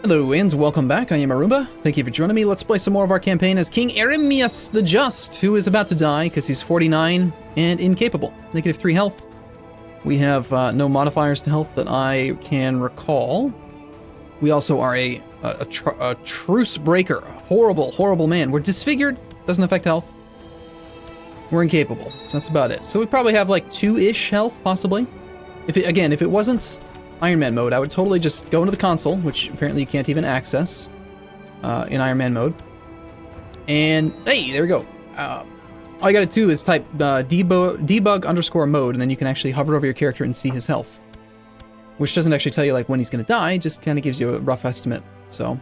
Hello and welcome back, I am Arumba. Thank you for joining me. Let's play some more of our campaign as King Arumba the Just, who is about to die because he's 49 and incapable. -3 health. We have no modifiers to health that I can recall. We also are a truce breaker. Horrible, horrible man. We're disfigured, doesn't affect health. We're incapable, so that's about it. So we probably have like 2-ish health, possibly. If it wasn't Iron Man mode, I would totally just go into the console, which apparently you can't even access in Iron Man mode. And hey, there we go. All you gotta do is type debug_mode, and then you can actually hover over your character and see his health. Which doesn't actually tell you like when he's gonna die, just kind of gives you a rough estimate. So,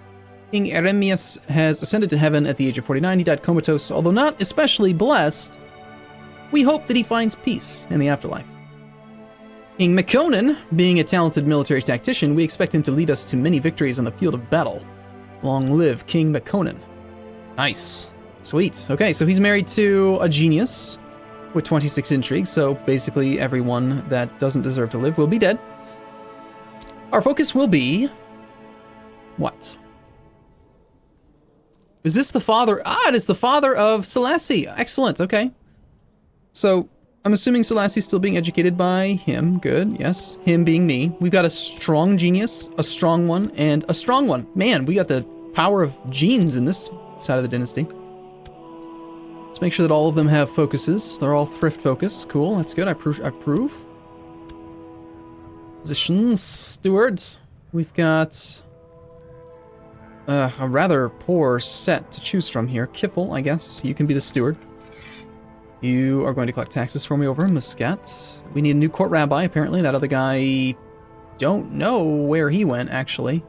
King Arumba has ascended to heaven at the age of 49. He died comatose, although not especially blessed. We hope that he finds peace in the afterlife. King Makonnen, being a talented military tactician, we expect him to lead us to many victories on the field of battle. Long live King Makonnen. Nice. Sweet. Okay, so he's married to a genius with 26 intrigue, so basically everyone that doesn't deserve to live will be dead. Our focus will be... what? Is this the father? Ah, it is the father of Selassie. Excellent, okay. So... I'm assuming Selassie's still being educated by him. Good, yes. Him being me. We've got a strong genius, a strong one, and a strong one. Man, we got the power of genes in this side of the dynasty. Let's make sure that all of them have focuses. They're all thrift focus. Cool, that's good. I approve. Positions, steward. We've got a rather poor set to choose from here. Kiffle, I guess. You can be the steward. You are going to collect taxes for me over in Muscat. We need a new court rabbi, apparently. That other guy... don't know where he went, actually.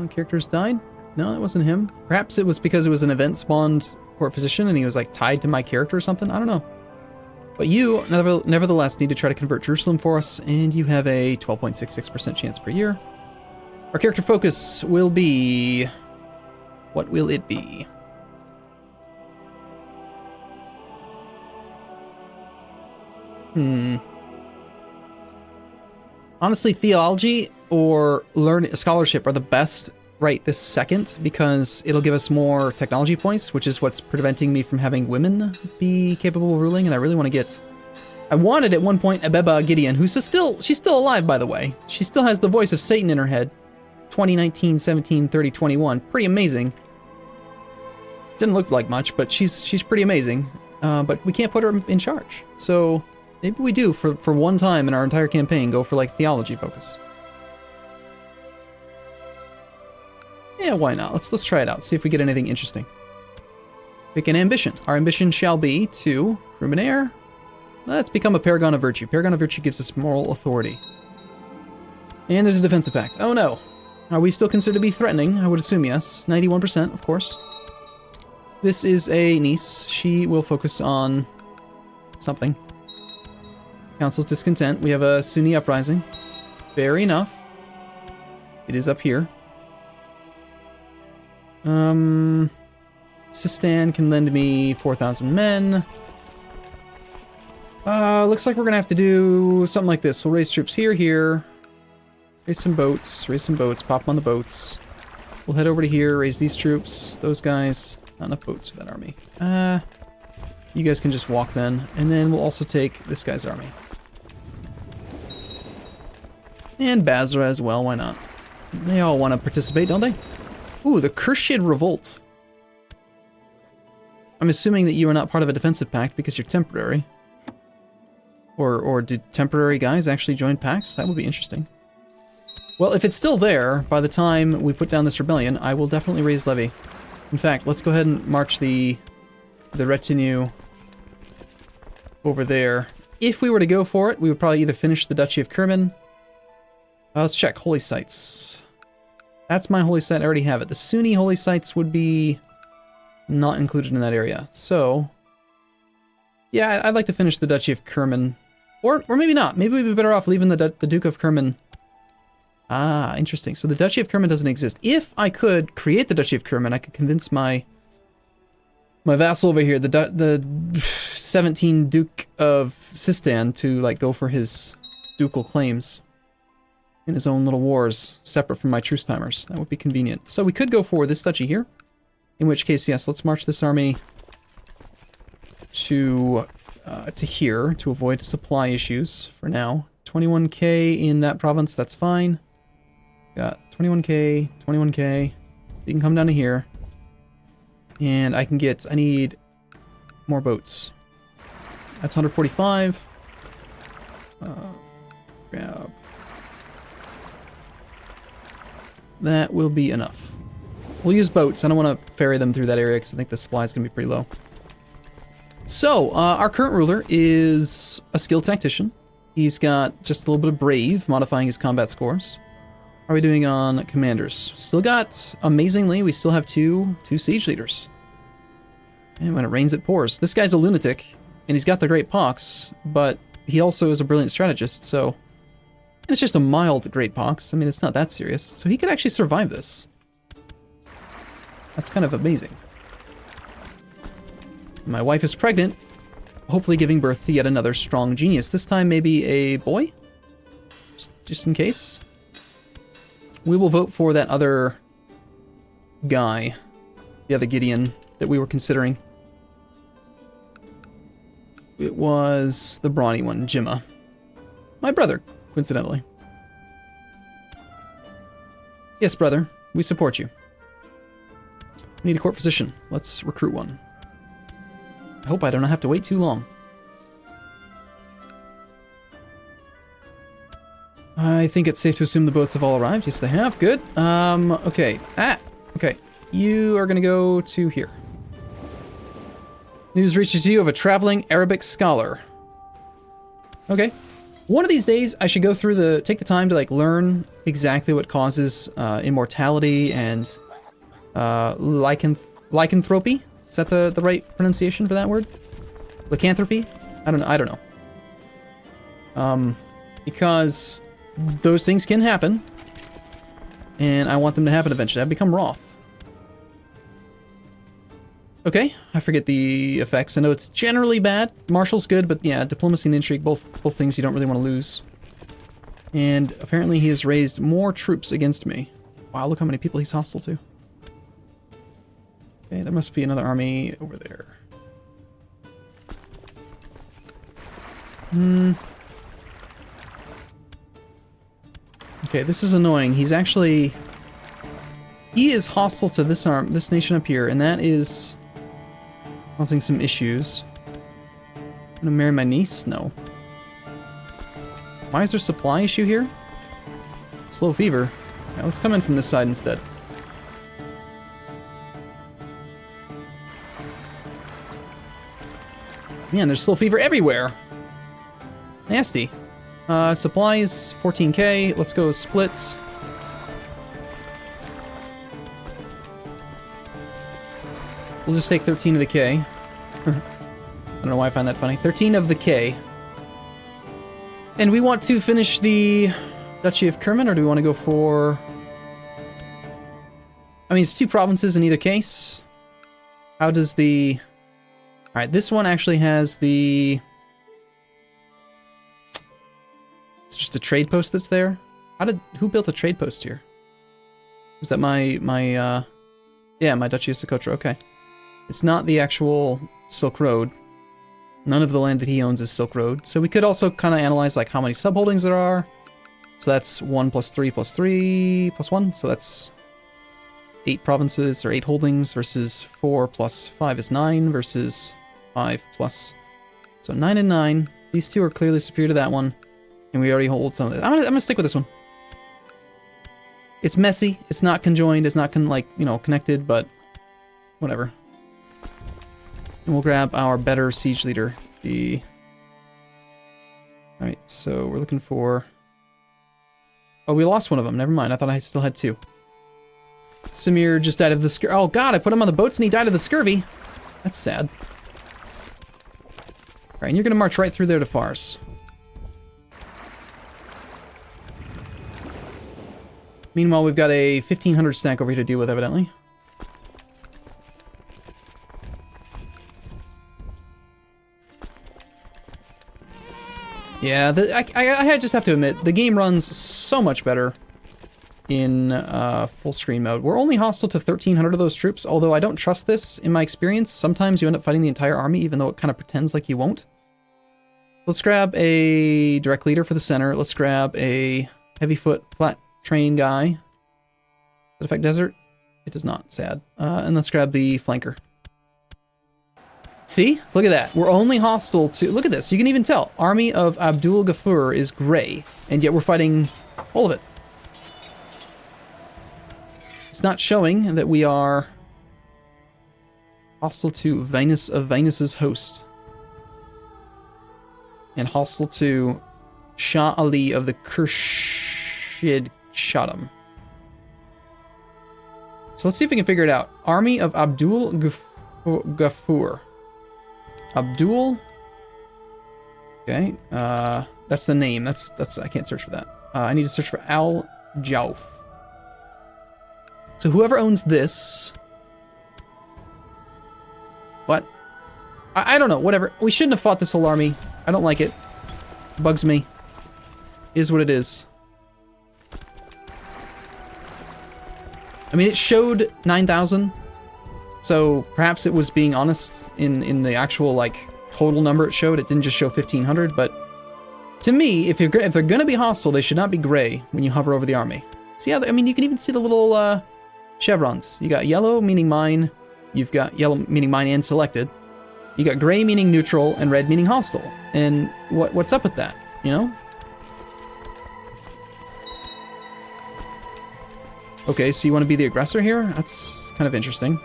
Characters died? No, that wasn't him. Perhaps it was because it was an event-spawned court physician and he was, like, tied to my character or something? I don't know. But you, nevertheless, need to try to convert Jerusalem for us, and you have a 12.66% chance per year. Our character focus will be... what will it be? Honestly, theology or scholarship are the best right this second because it'll give us more technology points, which is what's preventing me from having women be capable of ruling, and I really want to get... I wanted at one point Abeba Gideon, she's still alive, by the way. She still has the voice of Satan in her head. 2019, 17, 30, 21. Pretty amazing. Didn't look like much, but she's pretty amazing. But we can't put her in charge. So... maybe we do, for one time in our entire campaign, go for, like, theology focus. Yeah, why not? Let's try it out, see if we get anything interesting. Pick an ambition. Our ambition shall be to... Ruminaire. Let's become a Paragon of Virtue. Paragon of Virtue gives us moral authority. And there's a defensive pact. Oh no. Are we still considered to be threatening? I would assume yes. 91%, of course. This is a niece. She will focus on... something. Council's discontent. We have a Sunni uprising. Fair enough. It is up here. Sistan can lend me 4,000 men. Looks like we're gonna have to do something like this. We'll raise troops here. Raise some boats, pop them on the boats. We'll head over to here, raise these troops. Those guys, not enough boats for that army. You guys can just walk then. And then we'll also take this guy's army. And Basra as well, why not? They all want to participate, don't they? Ooh, the Khurshid Revolt. I'm assuming that you are not part of a defensive pact because you're temporary. Or did temporary guys actually join pacts? That would be interesting. Well, if it's still there, by the time we put down this rebellion, I will definitely raise levy. In fact, let's go ahead and march the retinue over there. If we were to go for it, we would probably either finish the Duchy of Kerman. Let's check holy sites. That's my holy site. I already have it. The Sunni holy sites would be not included in that area. So, yeah, I'd like to finish the Duchy of Kerman. Or maybe not. Maybe we'd be better off leaving the Duke of Kerman. Ah, interesting. So the Duchy of Kerman doesn't exist. If I could create the Duchy of Kerman, I could convince my vassal over here, the 17 Duke of Sistan, to like go for his ducal claims. in his own little wars, separate from my truce timers. That would be convenient. So we could go for this duchy here. In which case, yes, let's march this army to here to avoid supply issues for now. 21k in that province, that's fine. Got 21k, 21k. You can come down to here. And I need more boats. That's 145. Grab. That will be enough. We'll use boats. I don't want to ferry them through that area because I think the supply is going to be pretty low. So, our current ruler is a skilled tactician. He's got just a little bit of brave, modifying his combat scores. How are we doing on commanders? Still got, amazingly, we still have two siege leaders. And when it rains, it pours. This guy's a lunatic, and he's got the Great Pox, but he also is a brilliant strategist, so... And it's just a mild Great Pox. I mean, it's not that serious. So he could actually survive this. That's kind of amazing. My wife is pregnant, hopefully giving birth to yet another strong genius. This time maybe a boy? Just in case. We will vote for that other guy, the other Gideon that we were considering. It was the brawny one, Jimma. My brother, coincidentally. Yes, brother, we support you. We need a court physician. Let's recruit one. I hope I don't have to wait too long. I think it's safe to assume the boats have all arrived. Yes, they have. Good. Okay. Okay. You are going to go to here. News reaches you of a traveling Arabic scholar. Okay. One of these days, I should go through take the time to, like, learn exactly what causes immortality and lycanthropy. Is that the right pronunciation for that word? Lycanthropy? I don't know. Because those things can happen, and I want them to happen eventually. I become Roth. Okay, I forget the effects. I know it's generally bad. Martial's good, but yeah, diplomacy and intrigue, both things you don't really want to lose. And apparently he has raised more troops against me. Wow, look how many people he's hostile to. Okay, there must be another army over there. Okay, this is annoying. He is hostile to this nation up here, and that is causing some issues. I'm gonna marry my niece? No. Why is there a supply issue here? Slow fever. Yeah, let's come in from this side instead. Man, there's slow fever everywhere. Nasty. Supplies, 14k. Let's go split. We'll just take 13 of the K. I don't know why I find that funny. 13 of the K. And we want to finish the Duchy of Kerman, or do we want to go for... I mean, it's two provinces in either case. How does the... Alright, this one actually has the... It's just a trade post that's there. Who built a trade post here? Was that my Duchy of Socotra, okay. It's not the actual Silk Road. None of the land that he owns is Silk Road. So we could also kind of analyze like how many subholdings there are. So that's 1 plus 3 plus 3 plus 1. So that's 8 provinces or 8 holdings versus 4 plus 5 is 9 versus 5 plus. So 9 and 9. These two are clearly superior to that one. And we already hold some of it. I'm gonna stick with this one. It's messy. It's not conjoined. It's not connected, but whatever. And we'll grab our better siege leader. Alright, so we're looking for... Oh, we lost one of them. Never mind. I thought I still had 2. Samir just died of the scurvy. Oh god, I put him on the boats and he died of the scurvy. That's sad. Alright, and you're gonna march right through there to Fars. Meanwhile, we've got a 1500 stack over here to deal with, evidently. Yeah, I just have to admit, the game runs so much better in full screen mode. We're only hostile to 1,300 of those troops, although I don't trust this in my experience. Sometimes you end up fighting the entire army, even though it kind of pretends like you won't. Let's grab a direct leader for the center. Let's grab a heavy foot flat train guy. Does it affect desert? It does not, sad. And let's grab the flanker. See? Look at that. We're only hostile to... Look at this. You can even tell. Army of Abdul Ghaffur is gray, and yet we're fighting all of it. It's not showing that we are hostile to Venus of Venus's host. And hostile to Shah Ali of the Khurshid Shahdam. So let's see if we can figure it out. Army of Abdul Ghaffur. Abdul. Okay, that's the name. That's I can't search for that. I need to search for Al Jauf. So whoever owns this. What? I don't know. Whatever. We shouldn't have fought this whole army. I don't like it. Bugs me. Is what it is. I mean, it showed 9,000. So perhaps it was being honest in the actual like total number it showed. It didn't just show 1,500, but to me, if they're gonna be hostile, they should not be gray when you hover over the army. See how? I mean, you can even see the little chevrons. You got yellow meaning mine. You've got yellow meaning mine and selected. You got gray meaning neutral and red meaning hostile. And what's up with that? You know? Okay, so you want to be the aggressor here? That's kind of interesting.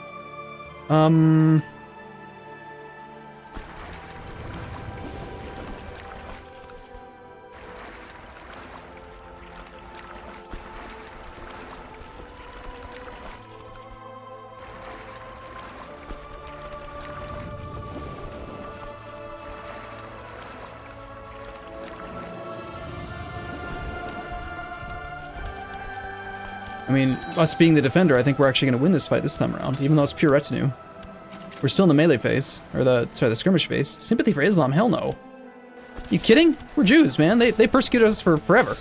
I mean, us being the defender, I think we're actually going to win this fight this time around, even though it's pure retinue. We're still in the melee phase, or the skirmish phase. Sympathy for Islam? Hell no. You kidding? We're Jews, man. They persecuted us for forever.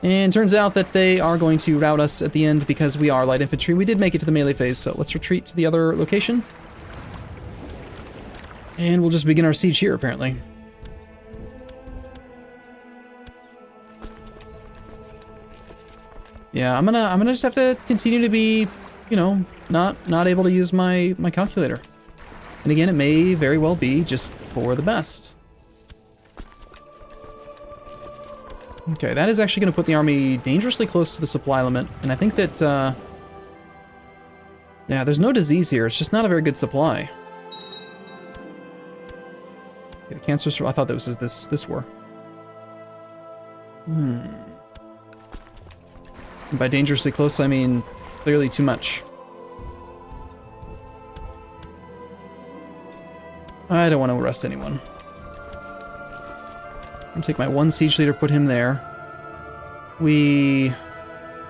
And turns out that they are going to rout us at the end because we are light infantry. We did make it to the melee phase, so let's retreat to the other location. And we'll just begin our siege here, apparently. Yeah, I'm gonna just have to continue to be, you know, not able to use my calculator. And again, it may very well be just for the best. Okay, that is actually going to put the army dangerously close to the supply limit, and I think that, yeah, there's no disease here, it's just not a very good supply. Okay, the cancer, I thought that was just this war. And by dangerously close, I mean clearly too much. I don't want to arrest anyone. I'll take my one siege leader, put him there. We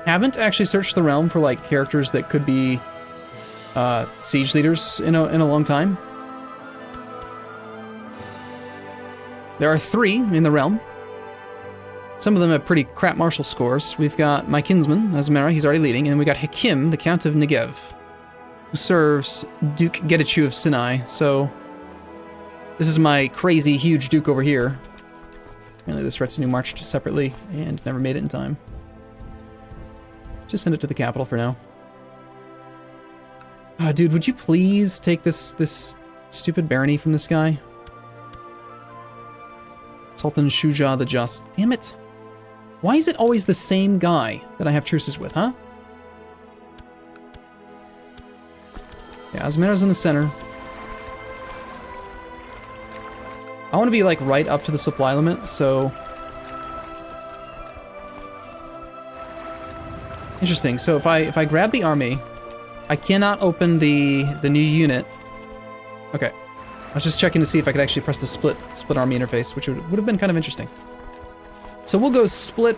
haven't actually searched the realm for like characters that could be siege leaders in a long time. There are 3 in the realm. Some of them have pretty crap martial scores. We've got my kinsman, Azmera, he's already leading, and we got Hakim, the Count of Negev, who serves Duke Getachew of Sinai. So this is my crazy huge duke over here. Apparently this retinue marched separately and never made it in time. Just send it to the capital for now. Dude, would you please take this stupid barony from this guy? Sultan Shuja the Just. Damn it. Why is it always the same guy that I have truces with, huh? Yeah, Azmera's in the center. I want to be like right up to the supply limit, so... Interesting, so if I grab the army, I cannot open the new unit. Okay. I was just checking to see if I could actually press the split army interface, which would have been kind of interesting. So we'll go split.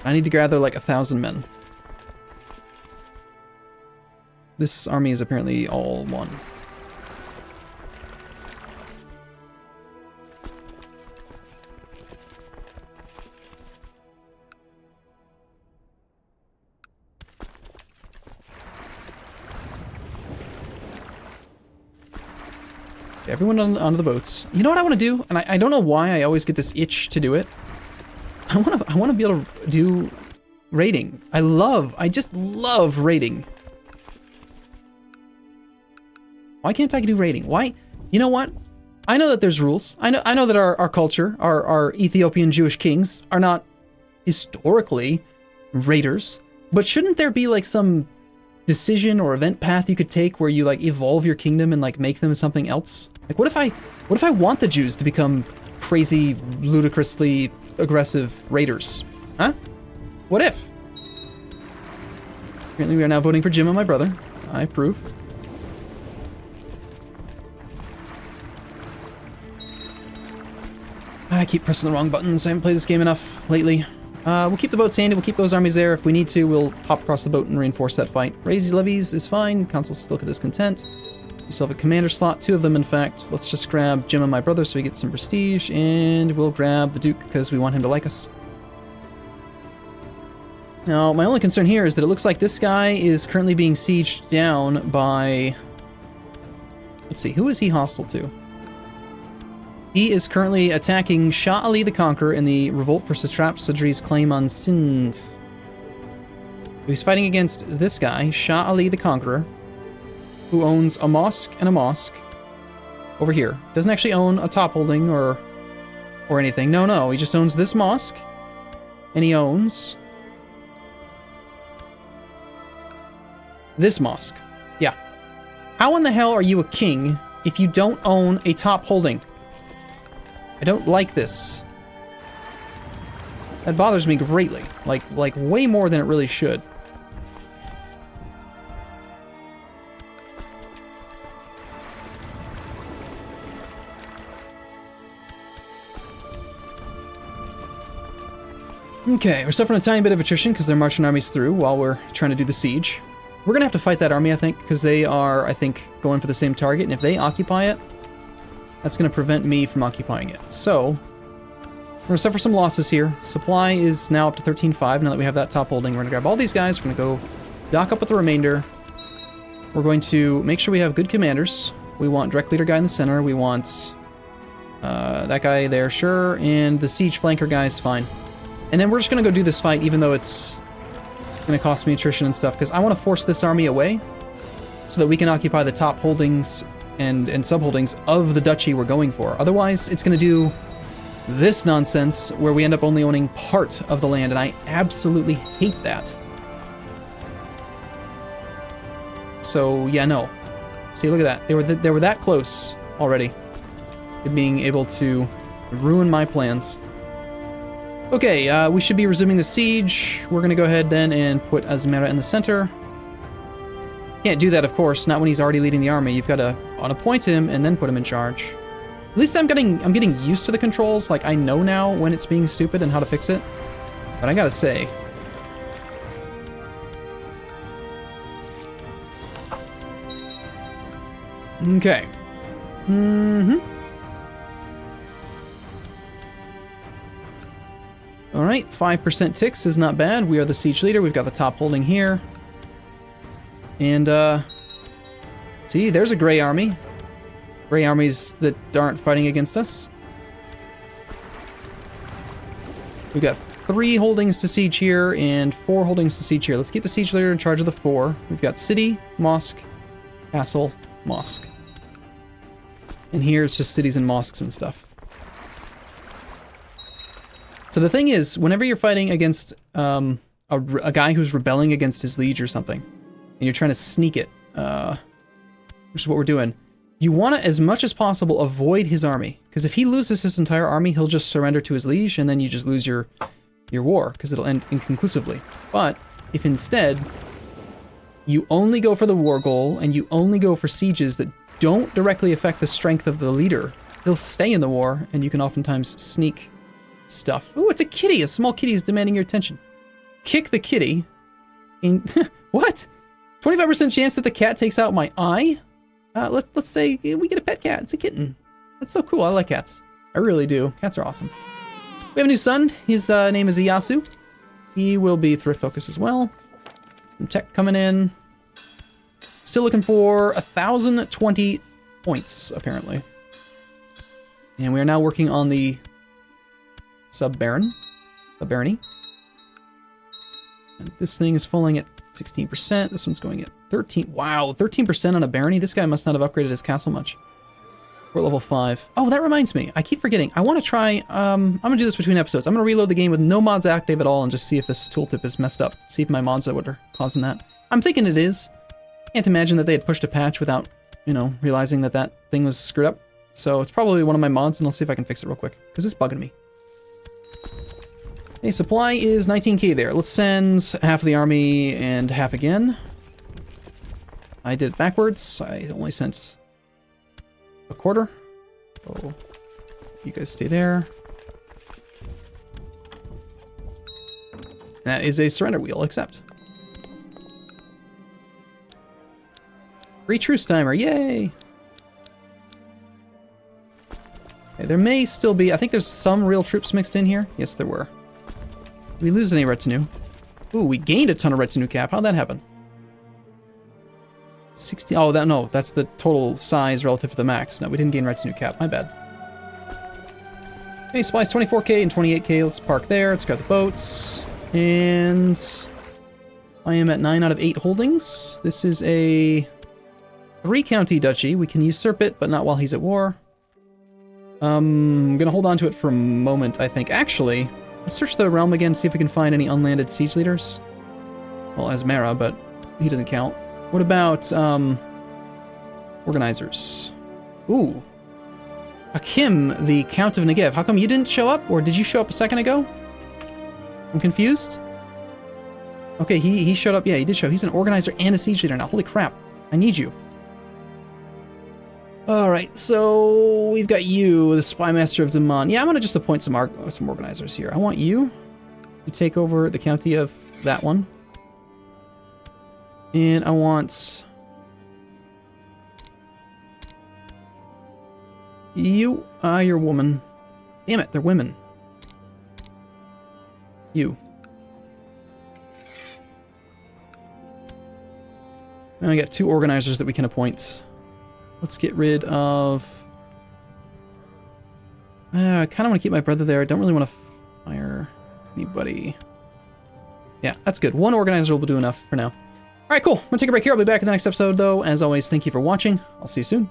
I need to gather like 1,000 men. This army is apparently all one. Okay, everyone onto the boats. You know what I want to do? And I don't know why I always get this itch to do it. I want to be able to do raiding. I just love raiding. Why can't I do raiding? Why? You know what? I know that there's rules. I know that our culture, our Ethiopian Jewish kings are not historically raiders, but shouldn't there be like some decision or event path you could take where you like evolve your kingdom and like make them something else? Like what if I want the Jews to become crazy, ludicrously aggressive raiders? Huh? What if? Apparently we are now voting for Jim and my brother. I approve. I keep pressing the wrong buttons. I haven't played this game enough lately. We'll keep the boats handy. We'll keep those armies there. If we need to, we'll hop across the boat and reinforce that fight. Raise levies is fine. Council's still discontent. We still have a commander slot. 2 of them, in fact. Let's just grab Jim and my brother so we get some prestige. And we'll grab the Duke because we want him to like us. Now, my only concern here is that it looks like this guy is currently being sieged down by... Let's see, who is he hostile to? He is currently attacking Shah Ali the Conqueror in the revolt for Satrap Sadri's claim on Sind. He's fighting against this guy, Shah Ali the Conqueror, who owns a mosque and a mosque over here. Doesn't actually own a top holding or anything. No, he just owns this mosque, and he owns this mosque. Yeah. How in the hell are you a king if you don't own a top holding? I don't like this. That bothers me greatly. Like way more than it really should. Okay, we're suffering a tiny bit of attrition because they're marching armies through while we're trying to do the siege. We're gonna have to fight that army, I think, because they are, I think, going for the same target, and if they occupy it, that's going to prevent me from occupying it. So, we're going to suffer some losses here. Supply is now up to 13.5 now that we have that top holding. We're going to grab all these guys. We're going to go dock up with the remainder. We're going to make sure we have good commanders. We want direct leader guy in the center. We want that guy there, sure. And the siege flanker guy is fine. And then we're just going to go do this fight, even though it's going to cost me attrition and stuff, because I want to force this army away so that we can occupy the top holdings and subholdings of the duchy we're going for. Otherwise, it's going to do this nonsense where we end up only owning part of the land, and I absolutely hate that. So, yeah, no. See, look at that. They were that close already to being able to ruin my plans. Okay, we should be resuming the siege. We're going to go ahead then and put Azmera in the center. Can't do that, of course, not when he's already leading the army. You've got to unappoint him and then put him in charge. At least I'm getting used to the controls. Like, I know now when it's being stupid and how to fix it. But I gotta say, okay. Alright, 5% ticks is not bad. We are the siege leader. We've got the top holding here. And, see, there's a gray army. Gray armies that aren't fighting against us. We've got 3 holdings to siege here and 4 holdings to siege here. Let's keep the siege leader in charge of the 4. We've got city, mosque, castle, mosque. And here it's just cities and mosques and stuff. So the thing is, whenever you're fighting against a guy who's rebelling against his liege or something, and you're trying to sneak it, which is what we're doing, you want to, as much as possible, avoid his army. Because if he loses his entire army, he'll just surrender to his liege, and then you just lose your war, because it'll end inconclusively. But if instead, you only go for the war goal, and you only go for sieges that don't directly affect the strength of the leader, he'll stay in the war, and you can oftentimes sneak stuff. Ooh, it's a kitty! A small kitty is demanding your attention. Kick the kitty in... What? 25% chance that the cat takes out my eye? Let's say we get a pet cat. It's a kitten. That's so cool. I like cats. I really do. Cats are awesome. We have a new son. His name is Iyasu. He will be thrift focus as well. Some tech coming in. Still looking for 1,020 points, apparently. And we are now working on the Sub-Baron. Sub-Barony. And this thing is falling at 16%. This one's going at 13. Wow, 13% on a barony. This guy must not have upgraded his castle much. We're at level 5. Oh, that reminds me. I keep forgetting. I want to try... I'm going to do this between episodes. I'm going to reload the game with no mods active at all and just see if this tooltip is messed up. See if my mods are what are causing that. I'm thinking it is. Can't imagine that they had pushed a patch without, you know, realizing that that thing was screwed up. So it's probably one of my mods, and I'll see if I can fix it real quick, because it's bugging me. Okay, supply is 19k there. Let's send half of the army and half again. I did it backwards. I only sent a quarter. So you guys stay there. That is a surrender wheel. Accept. Free truce timer. Yay! Okay, there may still be... I think there's some real troops mixed in here. Yes, there were. Did we lose any retinue? Ooh, we gained a ton of retinue cap. How'd that happen? 60... Oh, no. That's the total size relative to the max. No, we didn't gain retinue cap. My bad. Okay, supplies 24k and 28k. Let's park there. Let's grab the boats. And... I am at 9 out of 8 holdings. This is a 3-county duchy. We can usurp it, but not while he's at war. I'm gonna hold on to it for a moment, I think. Actually, let's search the realm again, see if we can find any unlanded siege leaders. Well, Asmara, but he doesn't count. What about, organizers? Ooh. Akim, the Count of Negev. How come you didn't show up? Or did you show up a second ago? I'm confused. Okay, he showed up. Yeah, he did show. He's an organizer and a siege leader now. Holy crap. I need you. Alright, so we've got you, the Spy Master of Daman. Yeah, I'm going to just appoint some organizers here. I want you to take over the county of that one. And I want... You are your woman. Damn it, they're women. You. And I got 2 organizers that we can appoint. Let's get rid of... I kind of want to keep my brother there. I don't really want to fire anybody. Yeah, that's good. 1 organizer will do enough for now. Alright, cool. I'm going to take a break here. I'll be back in the next episode, though. As always, thank you for watching. I'll see you soon.